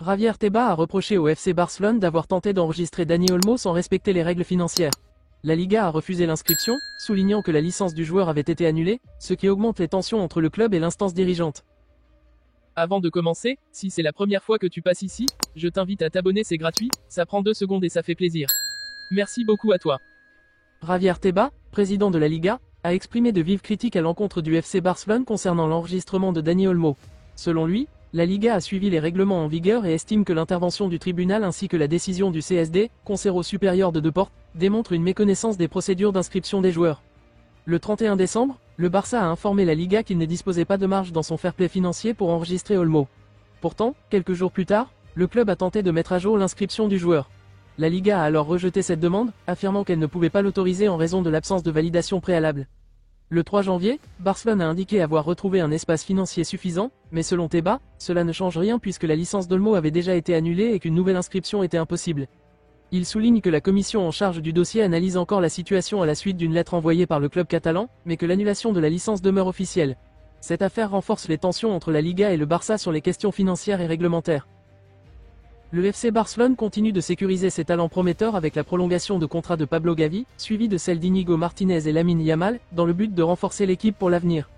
Javier Tebas a reproché au FC Barcelone d'avoir tenté d'enregistrer Dani Olmo sans respecter les règles financières. La Liga a refusé l'inscription, soulignant que la licence du joueur avait été annulée, ce qui augmente les tensions entre le club et l'instance dirigeante. Avant de commencer, si c'est la première fois que tu passes ici, je t'invite à t'abonner, c'est gratuit, ça prend 2 secondes et ça fait plaisir. Merci beaucoup à toi. Javier Tebas, président de la Liga, a exprimé de vives critiques à l'encontre du FC Barcelone concernant l'enregistrement de Dani Olmo. Selon lui, la Liga a suivi les règlements en vigueur et estime que l'intervention du tribunal ainsi que la décision du CSD, Consejo Superior de Deportes, démontre une méconnaissance des procédures d'inscription des joueurs. Le 31 décembre, le Barça a informé la Liga qu'il ne disposait pas de marge dans son fair play financier pour enregistrer Olmo. Pourtant, quelques jours plus tard, le club a tenté de mettre à jour l'inscription du joueur. La Liga a alors rejeté cette demande, affirmant qu'elle ne pouvait pas l'autoriser en raison de l'absence de validation préalable. Le 3 janvier, Barcelone a indiqué avoir retrouvé un espace financier suffisant, mais selon Tebas, cela ne change rien puisque la licence d'Olmo avait déjà été annulée et qu'une nouvelle inscription était impossible. Il souligne que la commission en charge du dossier analyse encore la situation à la suite d'une lettre envoyée par le club catalan, mais que l'annulation de la licence demeure officielle. Cette affaire renforce les tensions entre la Liga et le Barça sur les questions financières et réglementaires. Le FC Barcelone continue de sécuriser ses talents prometteurs avec la prolongation de contrat de Pablo Gavi, suivie de celle d'Iñigo Martinez et Lamine Yamal, dans le but de renforcer l'équipe pour l'avenir.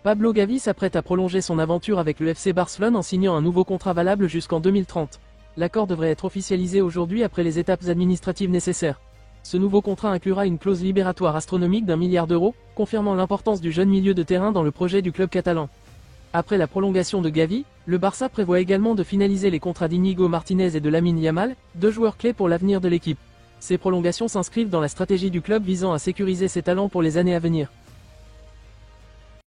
Pablo Gavi s'apprête à prolonger son aventure avec le FC Barcelone en signant un nouveau contrat valable jusqu'en 2030. L'accord devrait être officialisé aujourd'hui après les étapes administratives nécessaires. Ce nouveau contrat inclura une clause libératoire astronomique d'1 milliard d'euros, confirmant l'importance du jeune milieu de terrain dans le projet du club catalan. Après la prolongation de Gavi, le Barça prévoit également de finaliser les contrats d'Iñigo Martinez et de Lamine Yamal, 2 joueurs clés pour l'avenir de l'équipe. Ces prolongations s'inscrivent dans la stratégie du club visant à sécuriser ses talents pour les années à venir.